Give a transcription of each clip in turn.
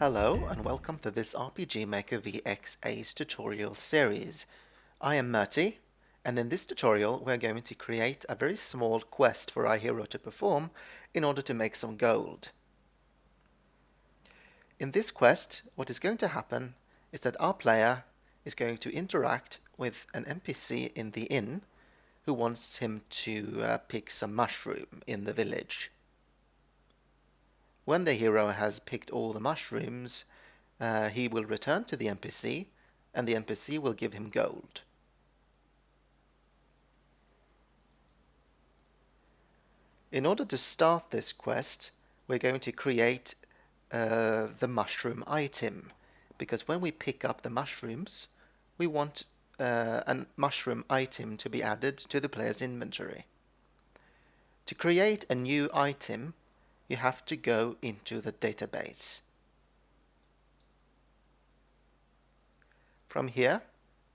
Hello and welcome to this RPG Maker VX Ace tutorial series. I am Merte, and in this tutorial we're going to create a very small quest for our hero to perform in order to make some gold. In this quest, what is going to happen is that our player is going to interact with an NPC in the inn who wants him to pick some mushroom in the village. When the hero has picked all the mushrooms, he will return to the NPC, and the NPC will give him gold. In order to start this quest, we're going to create the mushroom item, because when we pick up the mushrooms, we want a mushroom item to be added to the player's inventory. To create a new item, you have to go into the database. From here,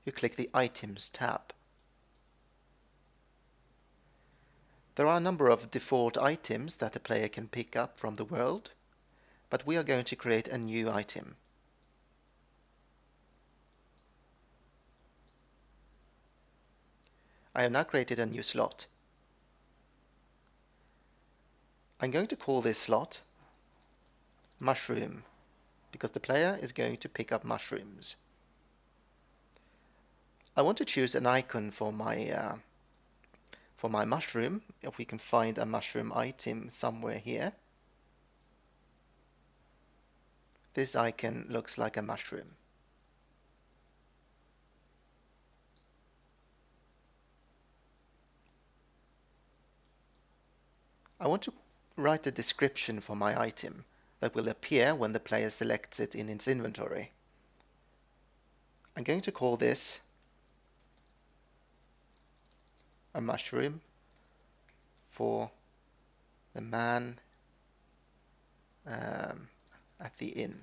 you click the Items tab. There are a number of default items that the player can pick up from the world, but we are going to create a new item. I have now created a new slot. I'm going to call this slot Mushroom, because the player is going to pick up mushrooms. I want to choose an icon for my mushroom, if we can find a mushroom item somewhere here. This icon looks like a mushroom. I want to write a description for my item that will appear when the player selects it in its inventory. I'm going to call this a mushroom for the man at the inn.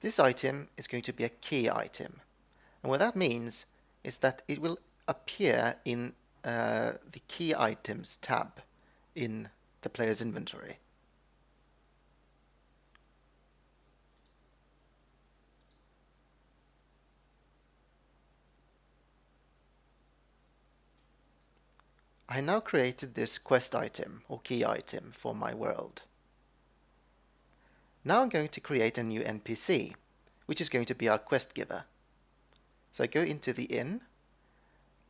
This item is going to be a key item, and what that means is that it will appear in the key items tab in the player's inventory. I now created this quest item or key item for my world. Now I'm going to create a new NPC, which is going to be our quest giver. So I go into the inn,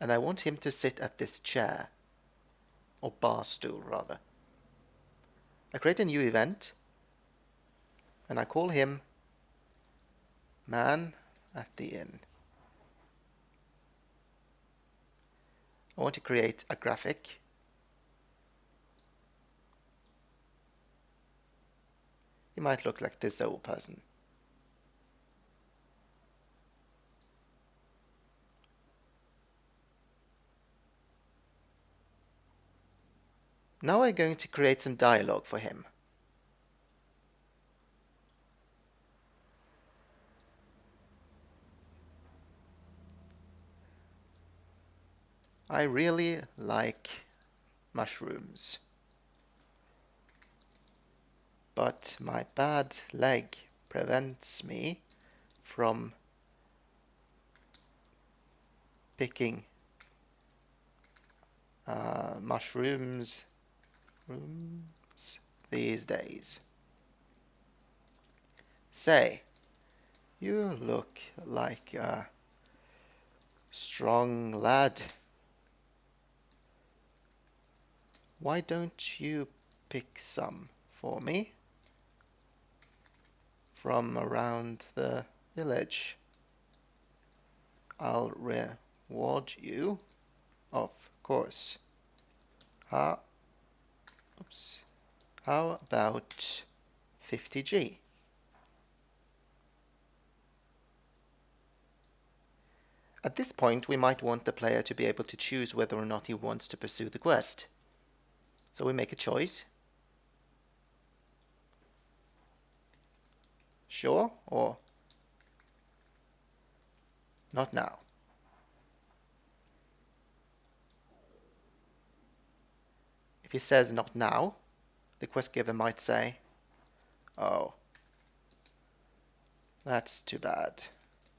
and I want him to sit at this chair, or bar stool rather. I create a new event, and I call him Man at the Inn. I want to create a graphic. He might look like this old person. Now we're going to create some dialogue for him. I really like mushrooms, but my bad leg prevents me from picking mushrooms these days. Say, you look like a strong lad. Why don't you pick some for me from around the village? I'll reward you, of course. How about 50G? At this point, we might want the player to be able to choose whether or not he wants to pursue the quest. So we make a choice. Sure, or not now. If he says not now, the quest giver might say, oh, that's too bad.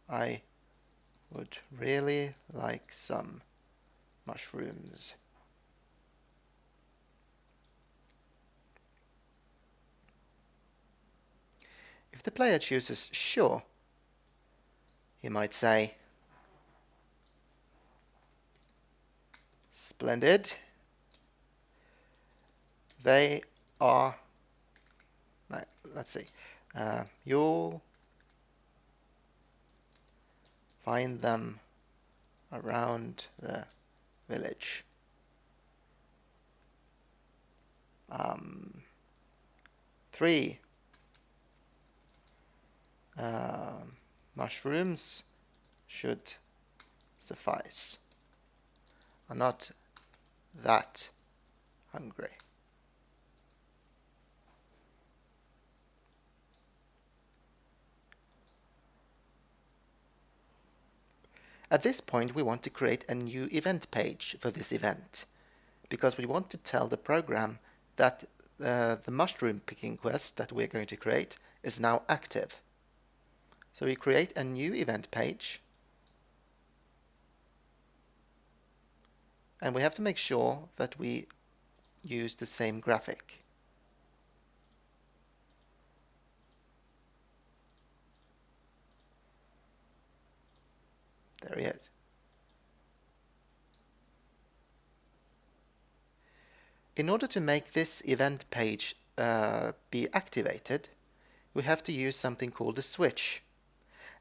I would really like some mushrooms. If the player chooses sure, he might say, splendid. They are, let's see, you'll find them around the village. 3 mushrooms should suffice. I'm not that hungry. At this point, we want to create a new event page for this event, because we want to tell the program that the mushroom picking quest that we're going to create is now active. So we create a new event page, and we have to make sure that we use the same graphic. There he is. In order to make this event page be activated, we have to use something called a switch.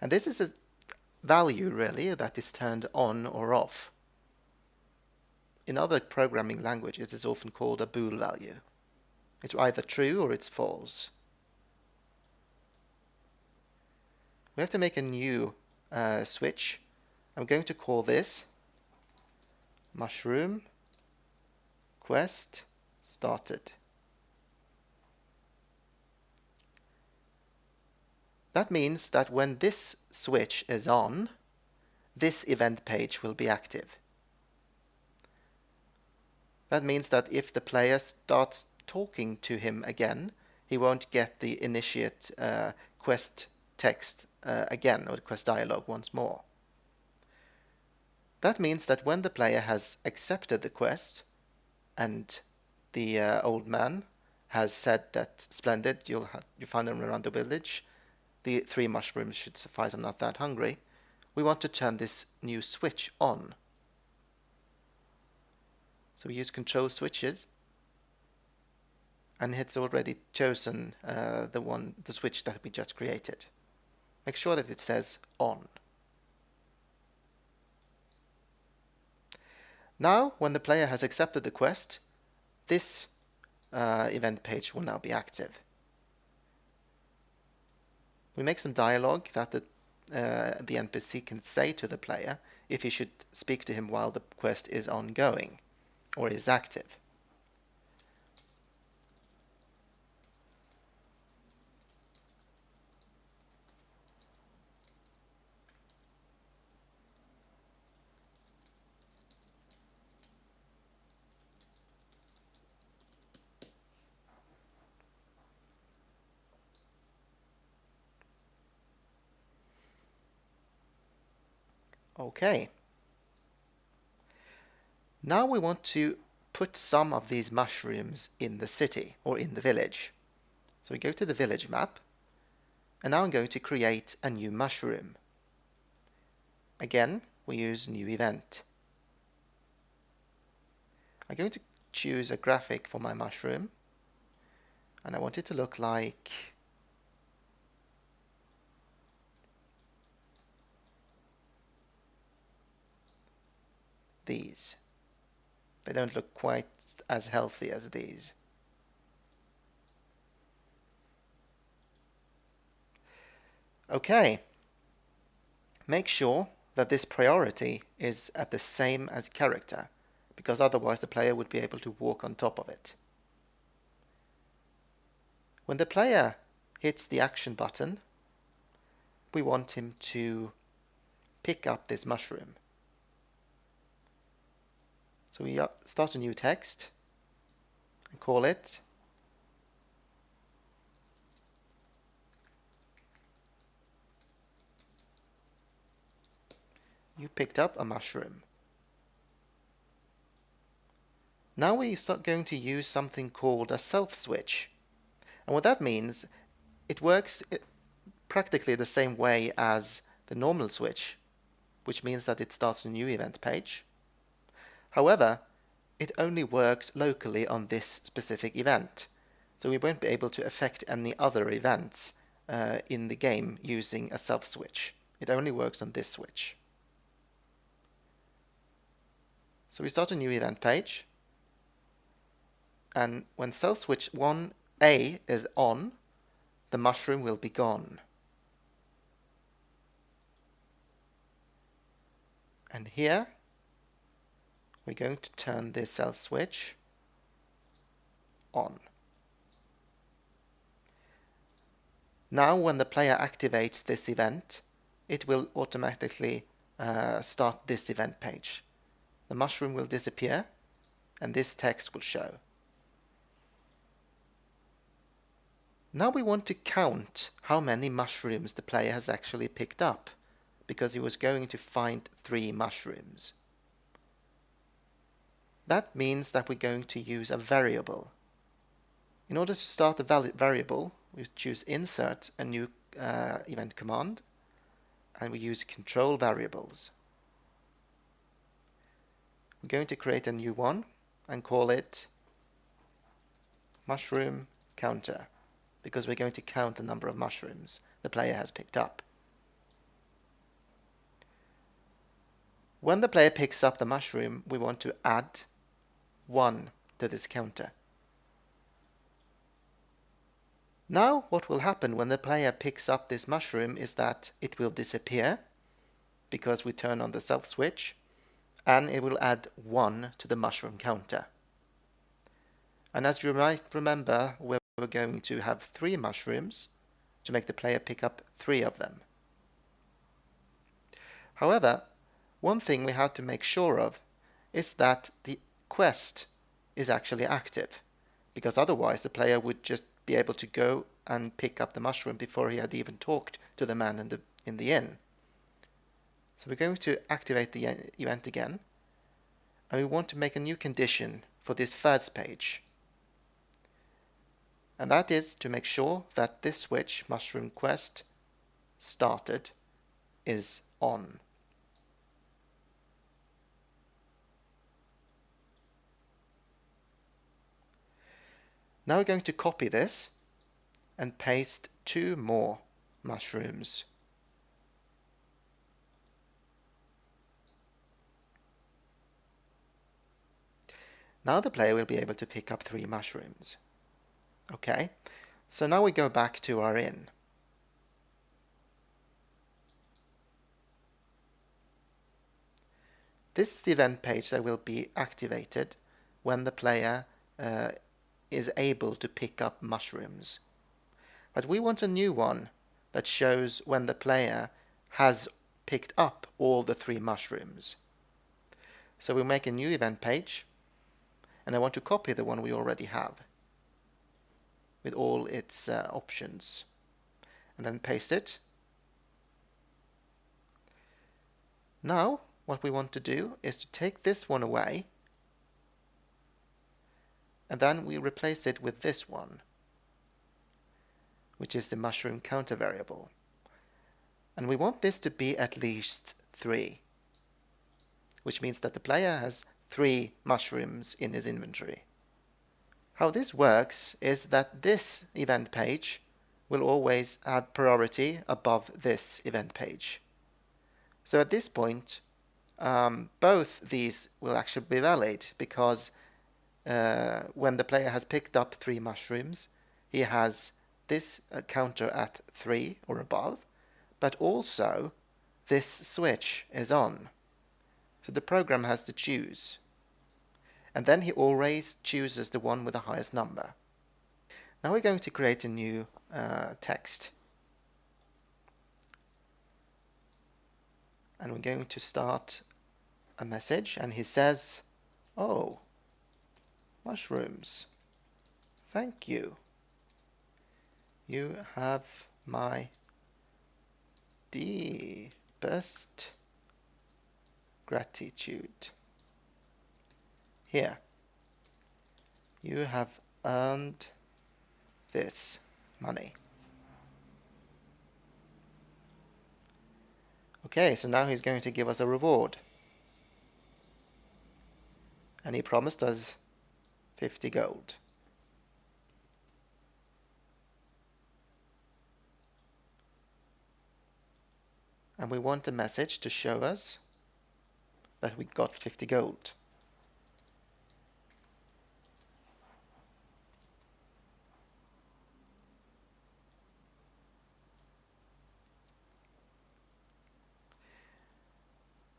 And this is a value really that is turned on or off. In other programming languages, it's often called a bool value. It's either true or it's false. We have to make a new switch. I'm going to call this mushroom quest started. That means that when this switch is on, this event page will be active. That means that if the player starts talking to him again, he won't get the initiate quest text again, or the quest dialogue once more. That means that when the player has accepted the quest and the old man has said that splendid, you find them around the village, the 3 mushrooms should suffice, I'm not that hungry, we want to turn this new switch on. So we use control switches, and it's already chosen the switch that we just created. Make sure that it says on. Now, when the player has accepted the quest, this event page will now be active. We make some dialogue that the NPC can say to the player if he should speak to him while the quest is ongoing or is active. Okay. Now we want to put some of these mushrooms in the city or in the village. So we go to the village map, and now I'm going to create a new mushroom. Again, we use new event. I'm going to choose a graphic for my mushroom, and I want it to look like these. They don't look quite as healthy as these. Okay. Make sure that this priority is at the same as character, because otherwise the player would be able to walk on top of it. When the player hits the action button, we want him to pick up this mushroom. So we start a new text and call it you picked up a mushroom. Now we start going to use something called a self switch. And what that means, it works practically the same way as the normal switch, which means that it starts a new event page. However, it only works locally on this specific event. So we won't be able to affect any other events in the game using a self switch. It only works on this switch. So we start a new event page. And when self switch 1A is on, the mushroom will be gone. And here we're going to turn this self switch on. Now when the player activates this event, it will automatically start this event page. The mushroom will disappear and this text will show. Now we want to count how many mushrooms the player has actually picked up, because he was going to find 3 mushrooms. That means that we're going to use a variable. In order to start the variable, we choose Insert, a new event command, and we use control variables. We're going to create a new one and call it mushroom counter, because we're going to count the number of mushrooms the player has picked up. When the player picks up the mushroom, we want to add 1 to this counter. Now what will happen when the player picks up this mushroom is that it will disappear, because we turn on the self switch, and it will add 1 to the mushroom counter. And as you might remember, we're going to have 3 mushrooms to make the player pick up 3 of them. However, one thing we have to make sure of is that the quest is actually active, because otherwise the player would just be able to go and pick up the mushroom before he had even talked to the man in the inn. So we're going to activate the event again, and we want to make a new condition for this first page. And that is to make sure that this switch, mushroom quest started, is on. Now we're going to copy this and paste 2 more mushrooms. Now the player will be able to pick up 3 mushrooms. Okay, so now we go back to our inn. This is the event page that will be activated when the player is able to pick up mushrooms. But we want a new one that shows when the player has picked up all the 3 mushrooms. So we'll make a new event page, and I want to copy the one we already have with all its options, and then paste it. Now what we want to do is to take this one away, and then we replace it with this one, which is the mushroom counter variable. And we want this to be at least 3, which means that the player has 3 mushrooms in his inventory. How this works is that this event page will always have priority above this event page. So at this point, both these will actually be valid, because when the player has picked up 3 mushrooms, he has this counter at 3 or above, but also this switch is on. So the program has to choose. And then he always chooses the one with the highest number. Now we're going to create a new text. And we're going to start a message, and he says, "Oh, mushrooms, thank you. You have my deepest gratitude. Here, you have earned this money. Okay, so now he's going to give us a reward. And he promised us 50 gold. And we want a message to show us that we got 50 gold.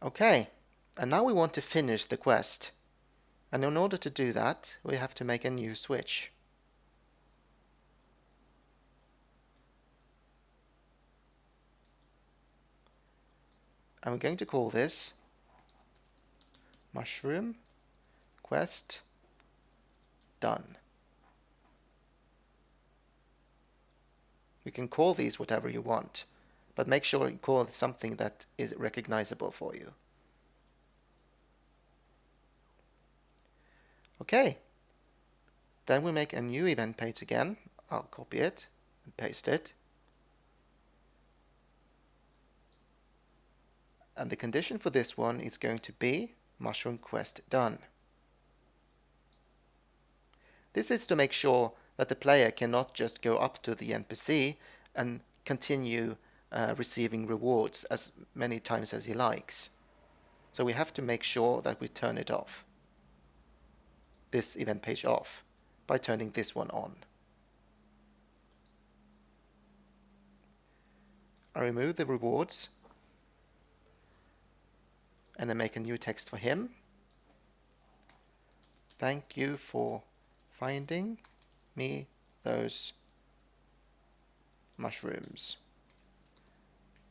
Okay, and now we want to finish the quest. And in order to do that, we have to make a new switch. And we're going to call this Mushroom Quest Done. You can call these whatever you want, but make sure you call it something that is recognizable for you. Okay, then we make a new event page again. I'll copy it and paste it. And the condition for this one is going to be Mushroom Quest Done. This is to make sure that the player cannot just go up to the NPC and continue receiving rewards as many times as he likes. So we have to make sure that we turn it off, this event page off, by turning this one on. I remove the rewards and then make a new text for him. Thank you for finding me those mushrooms.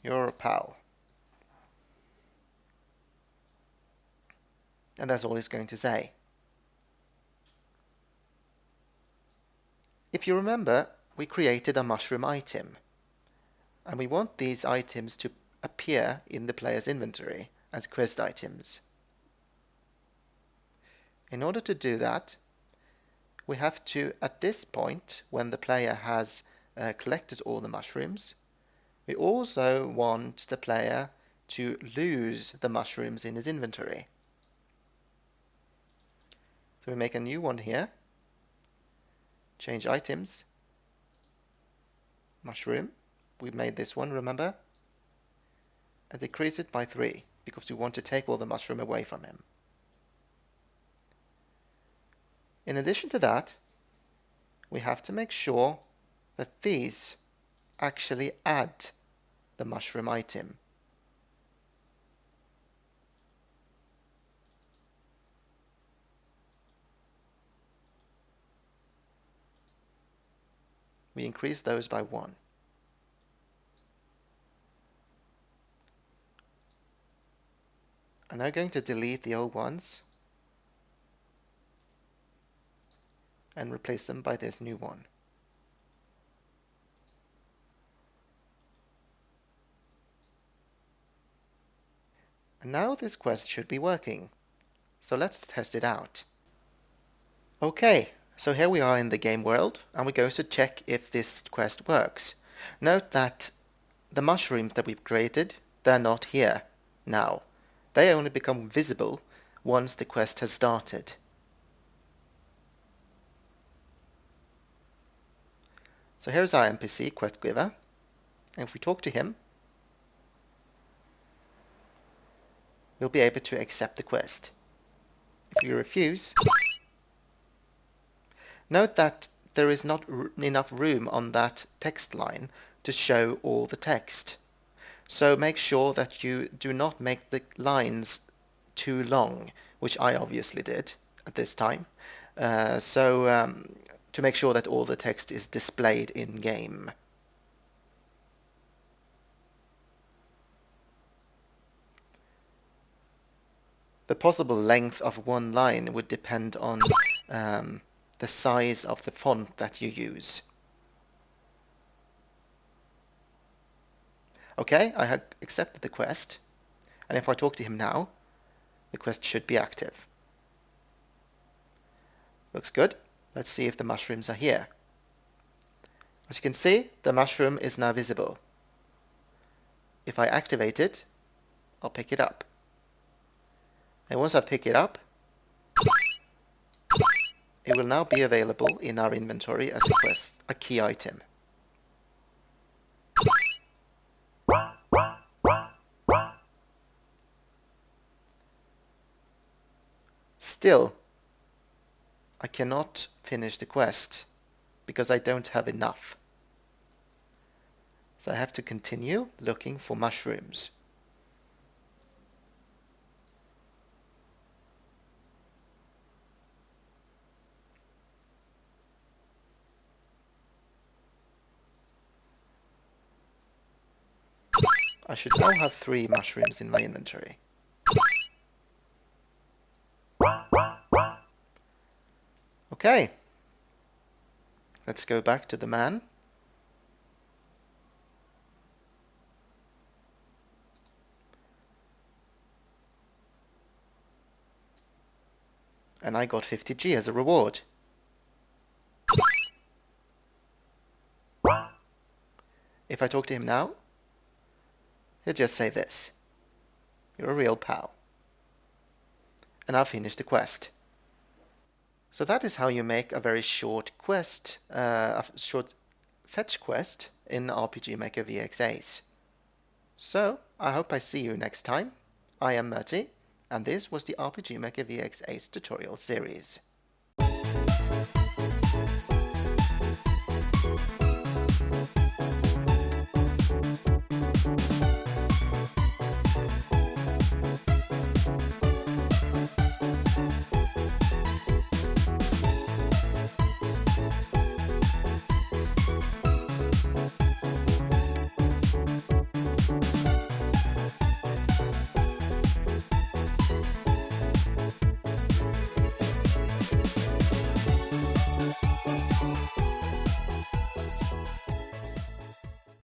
You're a pal. And that's all he's going to say. If you remember, we created a mushroom item, and we want these items to appear in the player's inventory as quest items. In order to do that, we have to, at this point, when the player has collected all the mushrooms, we also want the player to lose the mushrooms in his inventory. So we make a new one here, change items, mushroom, we made this one, remember, and decrease it by 3, because we want to take all the mushroom away from him. In addition to that, we have to make sure that these actually add the mushroom item. We increase those by 1. I'm now going to delete the old ones and replace them by this new one. And now this quest should be working. So let's test it out. Okay, so here we are in the game world, and we're going to check if this quest works. Note that the mushrooms that we've created, they're not here now. They only become visible once the quest has started. So here's our NPC quest giver, and if we talk to him, we'll be able to accept the quest. If we refuse, note that there is not enough room on that text line to show all the text. So make sure that you do not make the lines too long, which I obviously did at this time. To make sure that all the text is displayed in game. The possible length of one line would depend on the size of the font that you use. Okay, I have accepted the quest, and if I talk to him now, The quest should be active. Looks good. Let's see if the mushrooms are here. As you can see, the mushroom is now visible. If I activate it, I'll pick it up. And once I pick it up, it will now be available in our inventory as a key item. Still, I cannot finish the quest because I don't have enough. So I have to continue looking for mushrooms. I should now have 3 mushrooms in my inventory. Okay, let's go back to the man. And I got 50G as a reward. If I talk to him now, he'll just say this: "You're a real pal." And I'll finish the quest. So that is how you make a very short quest, a short fetch quest in RPG Maker VX Ace. So, I hope I see you next time. I am Merte, and this was the RPG Maker VX Ace tutorial series.